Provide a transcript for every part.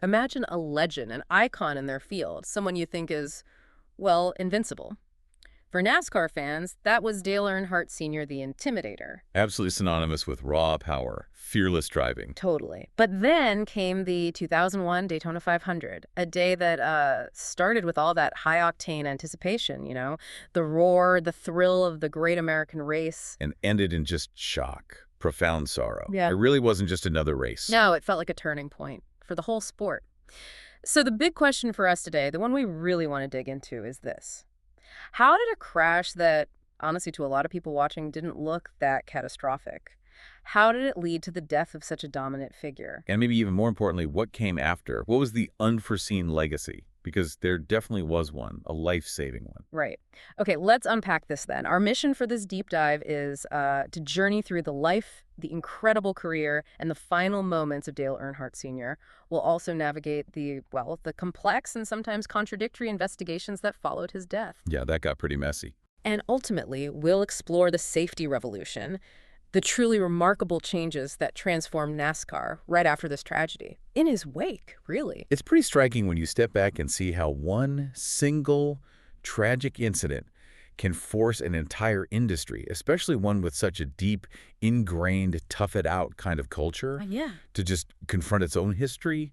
Imagine a legend, an icon in their field, someone you think is, well, invincible. For NASCAR fans, that was Dale Earnhardt Sr., the Intimidator. Absolutely synonymous with raw power, fearless driving. Totally. But then came the 2001 Daytona 500, a day that started with all that high-octane anticipation, the roar, the thrill of the great American race. And ended in just shock, profound sorrow. Yeah. It really wasn't just another race. No, it felt like a turning point for the whole sport. So the big question for us today, the one we really want to dig into, is this. How did a crash that, honestly, to a lot of people watching, didn't look that catastrophic? How did it lead to the death of such a dominant figure? And maybe even more importantly, what came after? What was the unforeseen legacy? Because there definitely was one, a life-saving one. Right. Okay, let's unpack this then. Our mission for this deep dive is to journey through the life, the incredible career, and the final moments of Dale Earnhardt Sr. We'll also navigate the complex and sometimes contradictory investigations that followed his death. Yeah, that got pretty messy. And ultimately, we'll explore the safety revolution, the truly remarkable changes that transformed NASCAR right after this tragedy. In his wake, really. It's pretty striking when you step back and see how one single tragic incident can force an entire industry, especially one with such a deep, ingrained, tough-it-out kind of culture, to just confront its own history,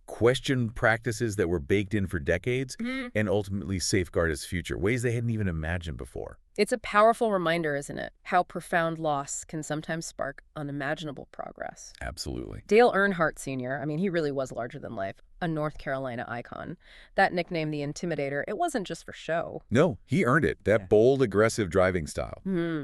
question practices that were baked in for decades, and ultimately safeguard its future, ways they hadn't even imagined before. It's a powerful reminder, isn't it? How profound loss can sometimes spark unimaginable progress. Absolutely. Dale Earnhardt Sr., he really was larger than life, a North Carolina icon. That nickname, the Intimidator, it wasn't just for show. No, he earned it. That bold, aggressive driving style.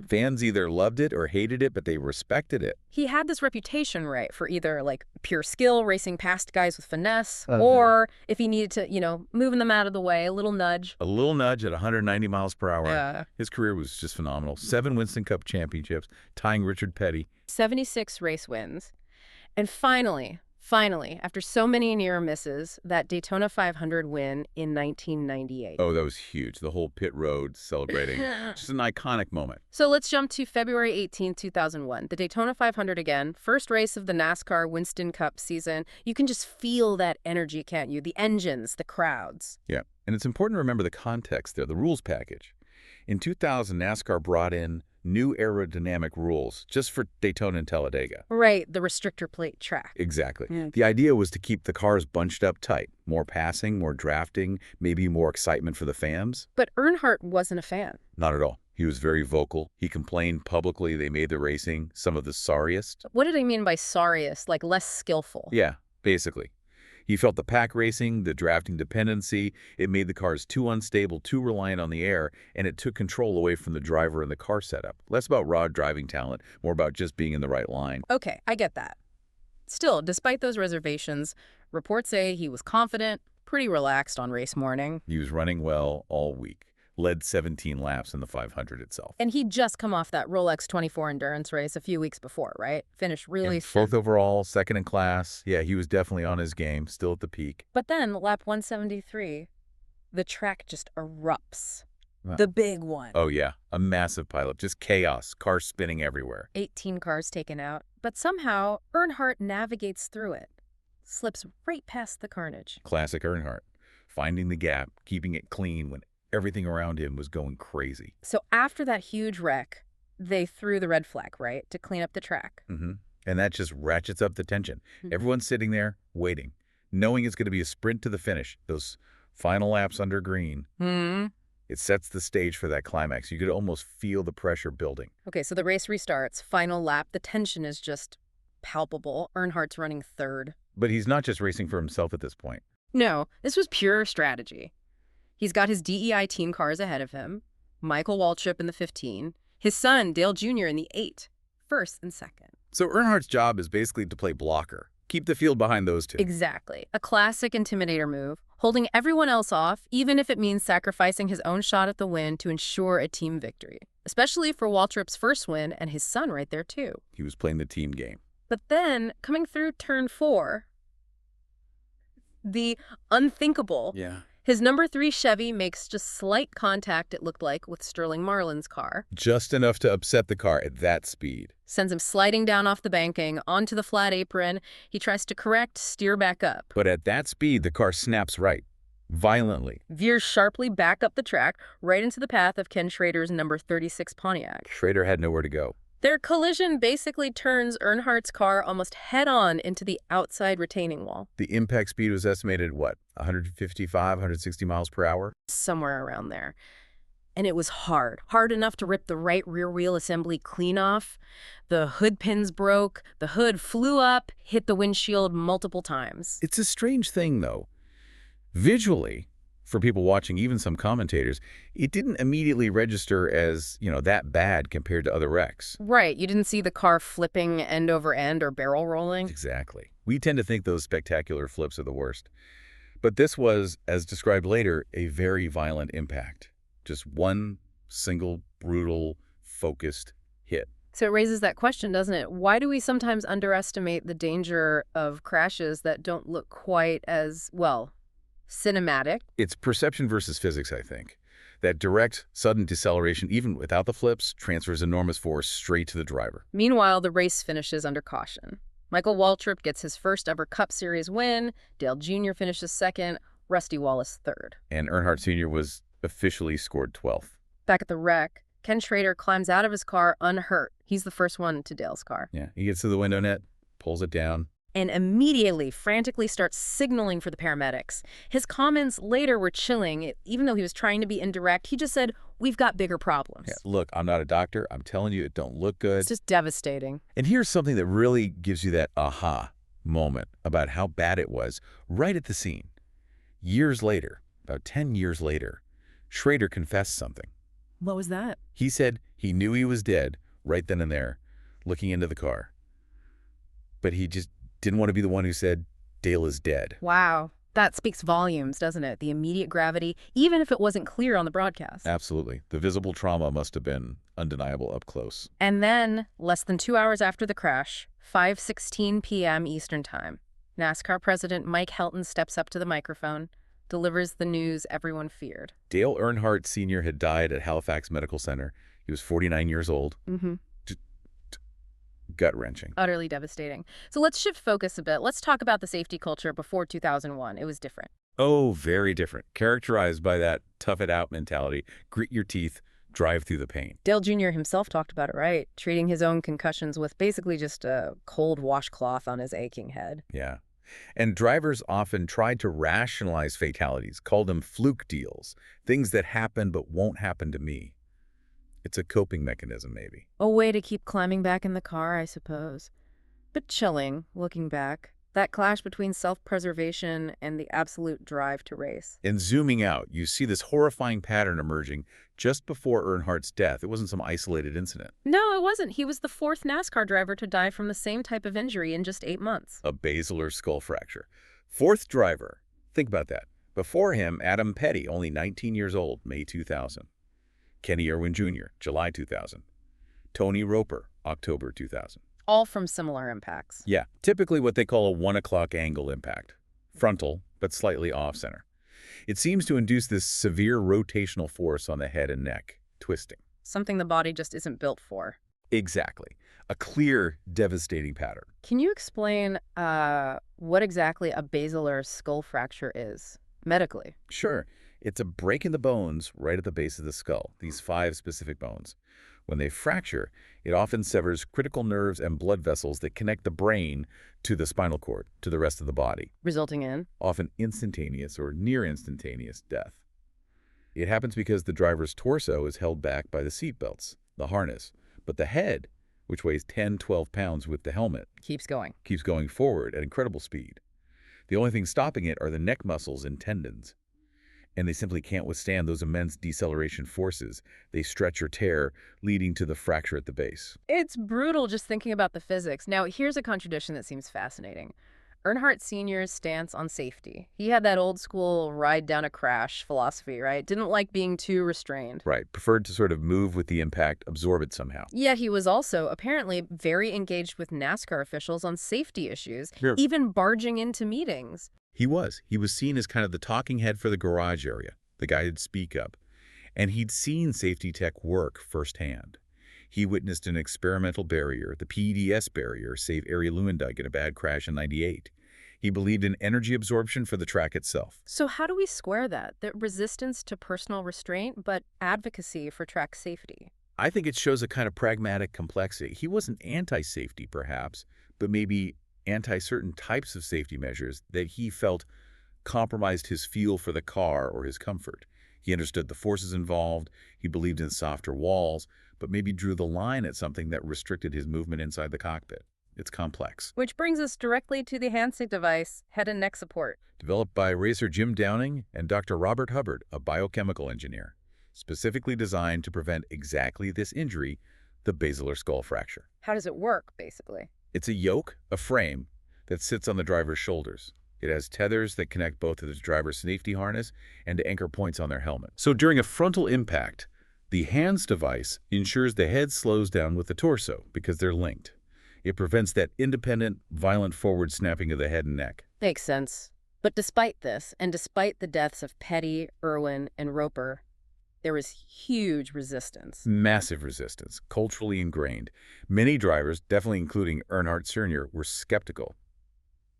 Fans either loved it or hated it, but they respected it. He had this reputation, right, for either, pure skill, racing past guys with finesse, or if he needed to, moving them out of the way, a little nudge. A little nudge at 190 miles per hour. Yeah. His career was just phenomenal. 7 Winston Cup championships, tying Richard Petty. 76 race wins. And finally, after so many near misses, that Daytona 500 win in 1998. Oh, that was huge. The whole pit road celebrating. Just an iconic moment. So let's jump to February 18, 2001. The Daytona 500 again, first race of the NASCAR Winston Cup season. You can just feel that energy, can't you? The engines, the crowds. Yeah, and it's important to remember the context there, the rules package. In 2000, NASCAR brought in new aerodynamic rules just for Daytona and Talladega. Right, the restrictor plate track. Exactly. The idea was to keep the cars bunched up tight. More passing, more drafting, maybe more excitement for the fans. But Earnhardt wasn't a fan. Not at all. He was very vocal. He complained publicly they made the racing some of the sorriest. What did he mean by sorriest? Like less skillful? Yeah, basically. He felt the pack racing, the drafting dependency, it made the cars too unstable, too reliant on the air, and it took control away from the driver and the car setup. Less about raw driving talent, more about just being in the right line. Okay, I get that. Still, despite those reservations, reports say he was confident, pretty relaxed on race morning. He was running well all week. Led 17 laps in the 500 itself. And he'd just come off that Rolex 24 endurance race a few weeks before, right? Finished really fourth overall, second in class. Yeah, he was definitely on his game, still at the peak. But then, lap 173, the track just erupts. Wow. The big one. Oh, yeah. A massive pileup. Just chaos. Cars spinning everywhere. 18 cars taken out. But somehow, Earnhardt navigates through it. Slips right past the carnage. Classic Earnhardt. Finding the gap, keeping it clean when everything around him was going crazy. So after that huge wreck, they threw the red flag, right, to clean up the track. And that just ratchets up the tension. Everyone's sitting there waiting, knowing it's going to be a sprint to the finish. Those final laps under green. It sets the stage for that climax. You could almost feel the pressure building. Okay, so the race restarts. Final lap. The tension is just palpable. Earnhardt's running third. But he's not just racing for himself at this point. No, this was pure strategy. He's got his DEI team cars ahead of him, Michael Waltrip in the 15, his son, Dale Jr. in the 8, first and second. So Earnhardt's job is basically to play blocker, keep the field behind those two. Exactly. A classic Intimidator move, holding everyone else off, even if it means sacrificing his own shot at the win to ensure a team victory. Especially for Waltrip's first win and his son right there, too. He was playing the team game. But then, coming through turn 4, the unthinkable His number 3 Chevy makes just slight contact, it looked like, with Sterling Marlin's car. Just enough to upset the car at that speed. Sends him sliding down off the banking, onto the flat apron. He tries to correct, steer back up. But at that speed, the car snaps right. Violently. Veers sharply back up the track, right into the path of Ken Schrader's number 36 Pontiac. Schrader had nowhere to go. Their collision basically turns Earnhardt's car almost head-on into the outside retaining wall. The impact speed was estimated, what, 155, 160 miles per hour? Somewhere around there. And it was hard enough to rip the right rear wheel assembly clean off. The hood pins broke, the hood flew up, hit the windshield multiple times. It's a strange thing, though. Visually, for people watching, even some commentators, it didn't immediately register as, that bad compared to other wrecks. Right, you didn't see the car flipping end over end or barrel rolling. Exactly. We tend to think those spectacular flips are the worst. But this was, as described later, a very violent impact. Just one single, brutal, focused hit. So it raises that question, doesn't it? Why do we sometimes underestimate the danger of crashes that don't look quite as, well, cinematic? It's perception versus physics, I think. That direct, sudden deceleration, even without the flips, transfers enormous force straight to the driver. Meanwhile, the race finishes under caution. Michael Waltrip gets his first ever Cup Series win, Dale Jr. finishes second, Rusty Wallace third. And Earnhardt Sr. was officially scored 12th. Back at the wreck, Ken Schrader climbs out of his car unhurt. He's the first one to Dale's car. Yeah, he gets to the window net, pulls it down, and immediately, frantically starts signaling for the paramedics. His comments later were chilling. Even though he was trying to be indirect, he just said, "We've got bigger problems." Yeah, look, I'm not a doctor. I'm telling you, it don't look good. It's just devastating. And here's something that really gives you that aha moment about how bad it was right at the scene. Years later, about 10 years later, Schrader confessed something. What was that? He said he knew he was dead right then and there, looking into the car. But he just didn't want to be the one who said, Dale is dead. Wow. That speaks volumes, doesn't it? The immediate gravity, even if it wasn't clear on the broadcast. Absolutely. The visible trauma must have been undeniable up close. And then, less than 2 hours after the crash, 5:16 p.m. Eastern Time, NASCAR President Mike Helton steps up to the microphone, delivers the news everyone feared. Dale Earnhardt Sr. had died at Halifax Medical Center. He was 49 years old. Gut-wrenching. Utterly devastating. So let's shift focus a bit. Let's talk about the safety culture before 2001. It was different. Oh, very different. Characterized by that tough-it-out mentality, grit your teeth, drive through the pain. Dale Jr. himself talked about it, right? Treating his own concussions with basically just a cold washcloth on his aching head. Yeah. And drivers often tried to rationalize fatalities, called them fluke deals, things that happen but won't happen to me. It's a coping mechanism, maybe. A way to keep climbing back in the car, I suppose. But chilling, looking back. That clash between self-preservation and the absolute drive to race. And zooming out, you see this horrifying pattern emerging just before Earnhardt's death. It wasn't some isolated incident. No, it wasn't. He was the 4th NASCAR driver to die from the same type of injury in just 8 months. A basilar skull fracture. 4th driver. Think about that. Before him, Adam Petty, only 19 years old, May 2000. Kenny Irwin Jr., July 2000. Tony Roper, October 2000. All from similar impacts. Yeah, typically what they call a 1 o'clock angle impact. Frontal, but slightly off-center. It seems to induce this severe rotational force on the head and neck, twisting. Something the body just isn't built for. Exactly. A clear, devastating pattern. Can you explain what exactly a basilar skull fracture is, medically? Sure. It's a break in the bones right at the base of the skull, these 5 specific bones. When they fracture, it often severs critical nerves and blood vessels that connect the brain to the spinal cord, to the rest of the body. Resulting in? Often instantaneous or near instantaneous death. It happens because the driver's torso is held back by the seat belts, the harness, but the head, which weighs 10, 12 pounds with the helmet, keeps going forward at incredible speed. The only thing stopping it are the neck muscles and tendons. And they simply can't withstand those immense deceleration forces. They stretch or tear, leading to the fracture at the base. It's brutal just thinking about the physics. Now, here's a contradiction that seems fascinating. Earnhardt Sr.'s stance on safety. He had that old school ride down a crash philosophy, right? Didn't like being too restrained. Right. Preferred to sort of move with the impact, absorb it somehow. Yet he was also apparently very engaged with NASCAR officials on safety issues, Sure. even barging into meetings. He was. He was seen as kind of the talking head for the garage area, the guy who'd speak up. And he'd seen safety tech work firsthand. He witnessed an experimental barrier, the PEDS barrier, save Arie Luyendyk in a bad crash in '98. He believed in energy absorption for the track itself. So how do we square that? The resistance to personal restraint, but advocacy for track safety. I think it shows a kind of pragmatic complexity. He wasn't anti-safety, perhaps, but maybe anti-certain types of safety measures that he felt compromised his feel for the car or his comfort. He understood the forces involved, he believed in softer walls, but maybe drew the line at something that restricted his movement inside the cockpit. It's complex. Which brings us directly to the handshake device, head and neck support. Developed by racer Jim Downing and Dr. Robert Hubbard, a biochemical engineer, specifically designed to prevent exactly this injury, the basilar skull fracture. How does it work, basically? It's a yoke, a frame, that sits on the driver's shoulders. It has tethers that connect both to the driver's safety harness and to anchor points on their helmet. So during a frontal impact, the hands device ensures the head slows down with the torso because they're linked. It prevents that independent, violent forward snapping of the head and neck. Makes sense. But despite this, and despite the deaths of Petty, Irwin, and Roper, there was huge resistance. Massive resistance, culturally ingrained. Many drivers, definitely including Earnhardt Sr., were skeptical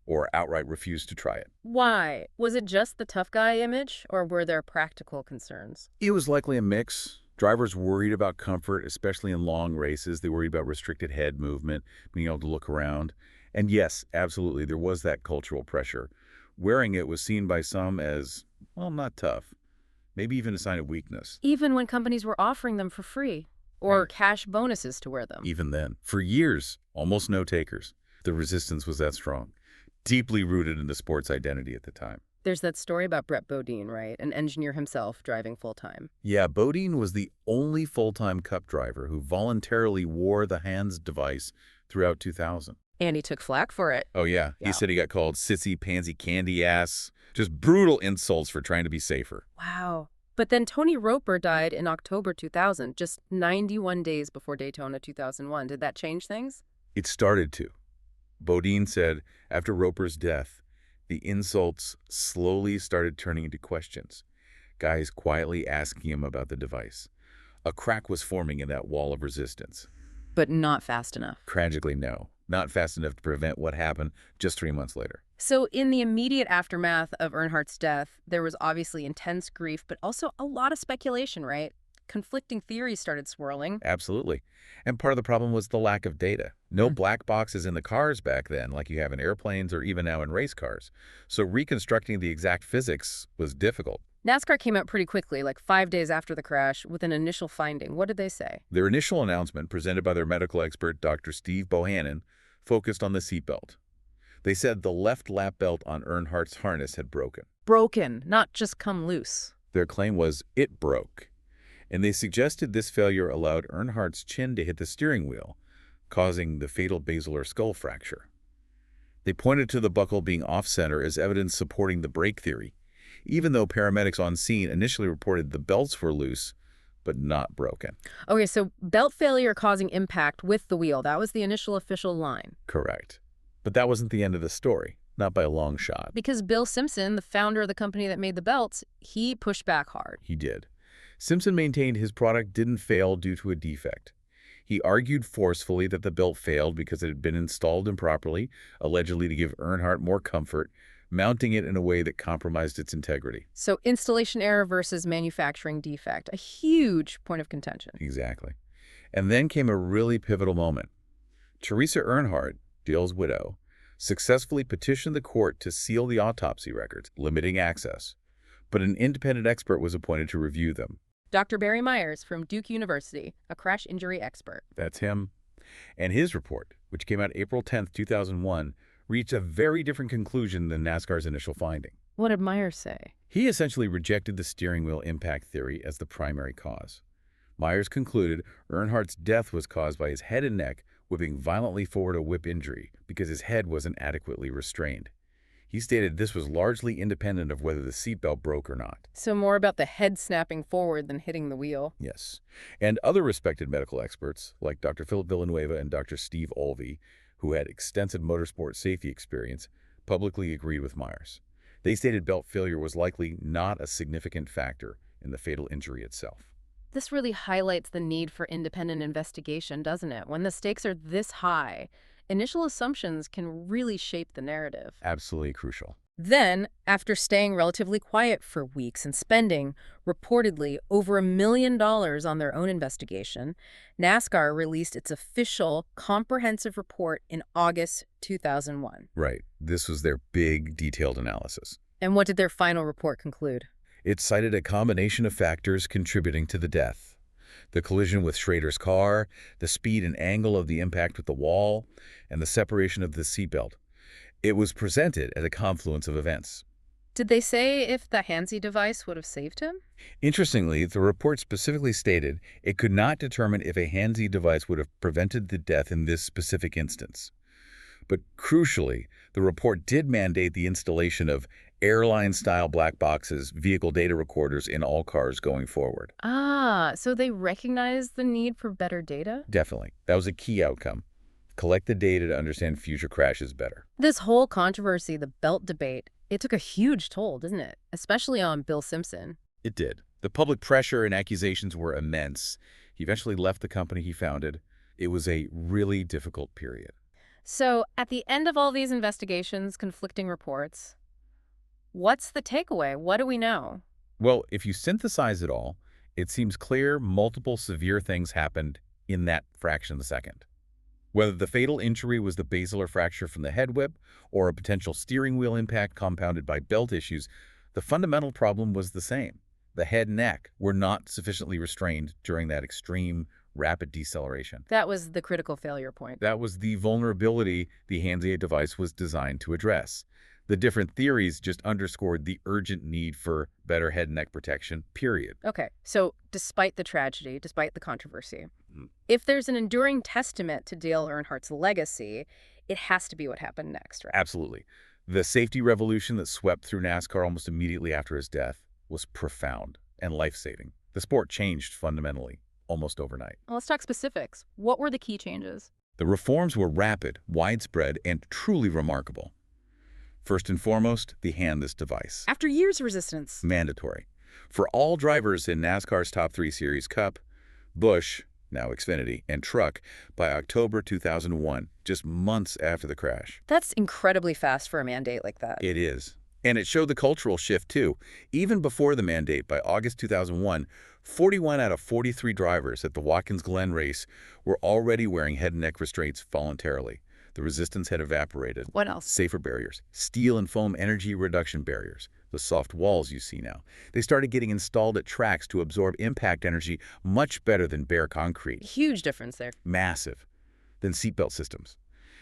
or outright refused to try it. Why? Was it just the tough guy image, or were there practical concerns? It was likely a mix. Drivers worried about comfort, especially in long races. They worried about restricted head movement, being able to look around. And yes, absolutely, there was that cultural pressure. Wearing it was seen by some as, well, not tough, maybe even a sign of weakness. Even when companies were offering them for free, or Right. cash bonuses to wear them. Even then, for years, almost no takers. The resistance was that strong, deeply rooted in the sport's identity at the time. There's that story about Brett Bodine, right? An engineer himself driving full-time. Yeah, Bodine was the only full-time Cup driver who voluntarily wore the hands device throughout 2000. And he took flack for it. Oh, yeah. Yeah. He said he got called sissy, pansy, candy ass. Just brutal insults for trying to be safer. Wow. But then Tony Roper died in October 2000, just 91 days before Daytona 2001. Did that change things? It started to. Bodine said after Roper's death, the insults slowly started turning into questions. Guys quietly asking him about the device. A crack was forming in that wall of resistance. But not fast enough. Tragically, no. Not fast enough to prevent what happened just 3 months later. So in the immediate aftermath of Earnhardt's death, there was obviously intense grief, but also a lot of speculation, right? Conflicting theories started swirling. Absolutely. And part of the problem was the lack of data. No black boxes in the cars back then, like you have in airplanes or even now in race cars. So reconstructing the exact physics was difficult. NASCAR came out pretty quickly, like 5 days after the crash, with an initial finding. What did they say? Their initial announcement, presented by their medical expert, Dr. Steve Bohannon, focused on the seatbelt. They said the left lap belt on Earnhardt's harness had broken. Broken, not just come loose. Their claim was it broke. And they suggested this failure allowed Earnhardt's chin to hit the steering wheel, causing the fatal basilar skull fracture. They pointed to the buckle being off-center as evidence supporting the brake theory, even though paramedics on scene initially reported the belts were loose, but not broken. Okay, so belt failure causing impact with the wheel. That was the initial official line. Correct. But that wasn't the end of the story, not by a long shot. Because Bill Simpson, the founder of the company that made the belts, he pushed back hard. He did. Simpson maintained his product didn't fail due to a defect. He argued forcefully that the belt failed because it had been installed improperly, allegedly to give Earnhardt more comfort, mounting it in a way that compromised its integrity. So installation error versus manufacturing defect, a huge point of contention. Exactly. And then came a really pivotal moment. Teresa Earnhardt, Dale's widow, successfully petitioned the court to seal the autopsy records, limiting access. But an independent expert was appointed to review them. Dr. Barry Myers from Duke University, a crash injury expert. That's him. And his report, which came out April 10, 2001, reached a very different conclusion than NASCAR's initial finding. What did Myers say? He essentially rejected the steering wheel impact theory as the primary cause. Myers concluded Earnhardt's death was caused by his head and neck whipping violently forward a whip injury because his head wasn't adequately restrained. He stated this was largely independent of whether the seatbelt broke or not. So more about the head snapping forward than hitting the wheel. Yes. And other respected medical experts, like Dr. Philip Villanueva and Dr. Steve Olvey, who had extensive motorsport safety experience, publicly agreed with Myers. They stated belt failure was likely not a significant factor in the fatal injury itself. This really highlights the need for independent investigation, doesn't it? When the stakes are this high, initial assumptions can really shape the narrative. Absolutely crucial. Then, after staying relatively quiet for weeks and spending, reportedly, over $1 million on their own investigation, NASCAR released its official comprehensive report in August 2001. Right. This was their big, detailed analysis. And what did their final report conclude? It cited a combination of factors contributing to the death. The collision with Schrader's car, the speed and angle of the impact with the wall, and the separation of the seatbelt. It was presented as a confluence of events. Did they say if the Hansi device would have saved him? Interestingly, the report specifically stated it could not determine if a Hansi device would have prevented the death in this specific instance. But crucially, the report did mandate the installation of airline-style black boxes, vehicle data recorders in all cars going forward. Ah, so they recognized the need for better data? Definitely. That was a key outcome. Collect the data to understand future crashes better. This whole controversy, the belt debate, it took a huge toll, didn't it? Especially on Bill Simpson. It did. The public pressure and accusations were immense. He eventually left the company he founded. It was a really difficult period. So, at the end of all these investigations, conflicting reports, what's the takeaway? What do we know? Well, if you synthesize it all, it seems clear multiple severe things happened in that fraction of a second. Whether the fatal injury was the basilar fracture from the head whip or a potential steering wheel impact compounded by belt issues, the fundamental problem was the same. The head and neck were not sufficiently restrained during that extreme, rapid deceleration. That was the critical failure point. That was the vulnerability the Hansi device was designed to address. The different theories just underscored the urgent need for better head and neck protection, period. Okay, so despite the tragedy, despite the controversy, if there's an enduring testament to Dale Earnhardt's legacy, it has to be what happened next, right? Absolutely. The safety revolution that swept through NASCAR almost immediately after his death was profound and life-saving. The sport changed fundamentally, almost overnight. Well, let's talk specifics. What were the key changes? The reforms were rapid, widespread, and truly remarkable. First and foremost, the handless device. After years of resistance. Mandatory. For all drivers in NASCAR's Top 3 Series Cup, Busch, now Xfinity, and Truck by October 2001, just months after the crash. That's incredibly fast for a mandate like that. It is. And it showed the cultural shift, too. Even before the mandate, by August 2001, 41 out of 43 drivers at the Watkins Glen race were already wearing head and neck restraints voluntarily. The resistance had evaporated. What else? Safer barriers. Steel and foam energy reduction barriers. The soft walls you see now. They started getting installed at tracks to absorb impact energy much better than bare concrete. Huge difference there. Massive. Then seatbelt systems.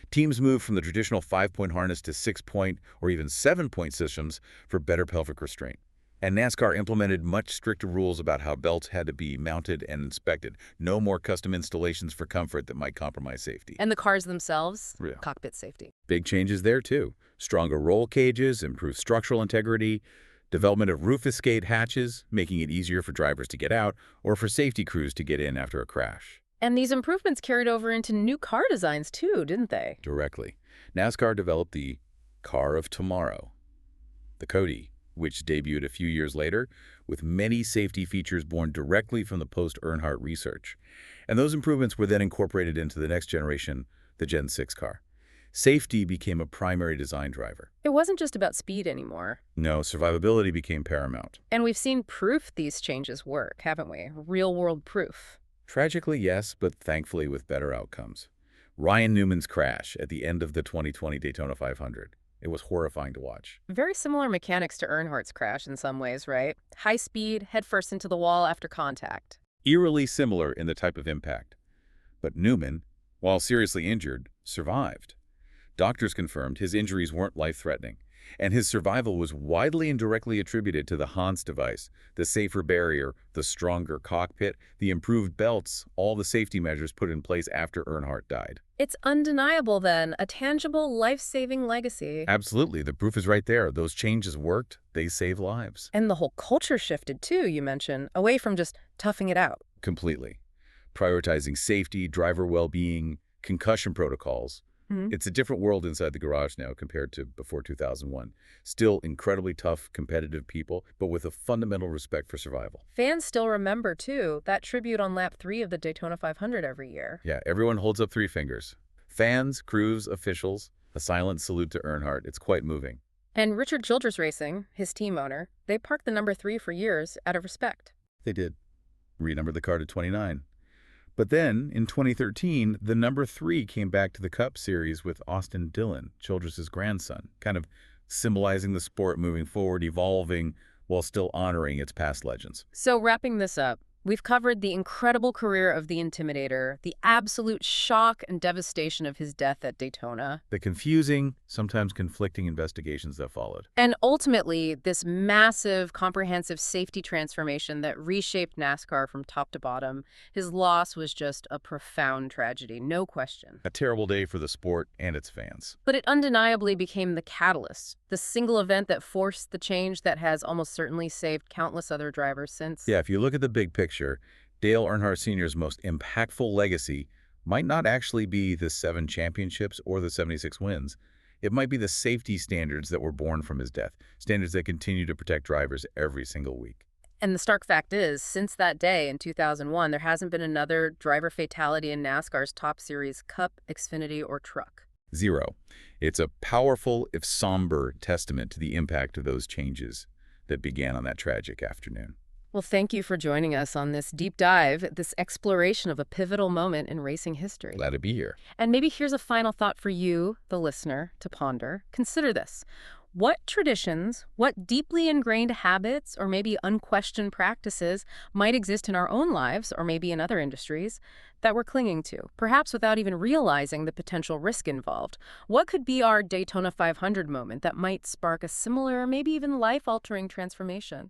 Teams moved from the traditional 5-point harness to 6-point or even 7-point systems for better pelvic restraint. And NASCAR implemented much stricter rules about how belts had to be mounted and inspected. No more custom installations for comfort that might compromise safety. And the cars themselves? Yeah. Cockpit safety. Big changes there, too. Stronger roll cages, improved structural integrity, development of roof escape hatches, making it easier for drivers to get out or for safety crews to get in after a crash. And these improvements carried over into new car designs, too, didn't they? Directly. NASCAR developed the Car of Tomorrow, the Cody, which debuted a few years later, with many safety features born directly from the post-Earnhardt research. And those improvements were then incorporated into the next generation, the Gen 6 car. Safety became a primary design driver. It wasn't just about speed anymore. No, survivability became paramount. And we've seen proof these changes work, haven't we? Real-world proof. Tragically, yes, but thankfully with better outcomes. Ryan Newman's crash at the end of the 2020 Daytona 500. It was horrifying to watch. Very similar mechanics to Earnhardt's crash in some ways, right? High speed, headfirst into the wall after contact. Eerily similar in the type of impact. But Newman, while seriously injured, survived. Doctors confirmed his injuries weren't life-threatening, and his survival was widely and directly attributed to the Hans device, the safer barrier, the stronger cockpit, the improved belts, all the safety measures put in place after Earnhardt died. It's undeniable then, a tangible, life-saving legacy. Absolutely. The proof is right there. Those changes worked. They save lives. And the whole culture shifted too, you mentioned, away from just toughing it out. Completely. Prioritizing safety, driver well-being, concussion protocols. Mhm. It's a different world inside the garage now compared to before 2001. Still incredibly tough, competitive people, but with a fundamental respect for survival. Fans still remember, too, that tribute on lap 3 of the Daytona 500 every year. Yeah, everyone holds up 3 fingers. Fans, crews, officials, a silent salute to Earnhardt. It's quite moving. And Richard Childress Racing, his team owner, they parked the number 3 for years out of respect. They did. Renumbered the car to 29. But then, in 2013, the number 3 came back to the Cup Series with Austin Dillon, Childress's grandson, kind of symbolizing the sport moving forward, evolving, while still honoring its past legends. So wrapping this up, we've covered the incredible career of the Intimidator, the absolute shock and devastation of his death at Daytona, The confusing, sometimes conflicting investigations that followed. and ultimately this massive, comprehensive safety transformation that reshaped NASCAR from top to bottom. His loss was just a profound tragedy, no question. A terrible day for the sport and its fans. But it undeniably became the catalyst, the single event that forced the change that has almost certainly saved countless other drivers since. Yeah, if you look at the big picture, Dale Earnhardt Sr.'s most impactful legacy might not actually be the 7 championships or the 76 wins. It might be the safety standards that were born from his death, standards that continue to protect drivers every single week. And the stark fact is, since that day in 2001, there hasn't been another driver fatality in NASCAR's top series Cup, Xfinity, or Truck. 0. It's a powerful, if somber, testament to the impact of those changes that began on that tragic afternoon. Well, thank you for joining us on this deep dive, this exploration of a pivotal moment in racing history. Glad to be here. And maybe here's a final thought for you, the listener, to ponder. Consider this. What traditions, what deeply ingrained habits, or maybe unquestioned practices might exist in our own lives, or maybe in other industries, that we're clinging to, perhaps without even realizing the potential risk involved? What could be our Daytona 500 moment that might spark a similar, maybe even life-altering transformation?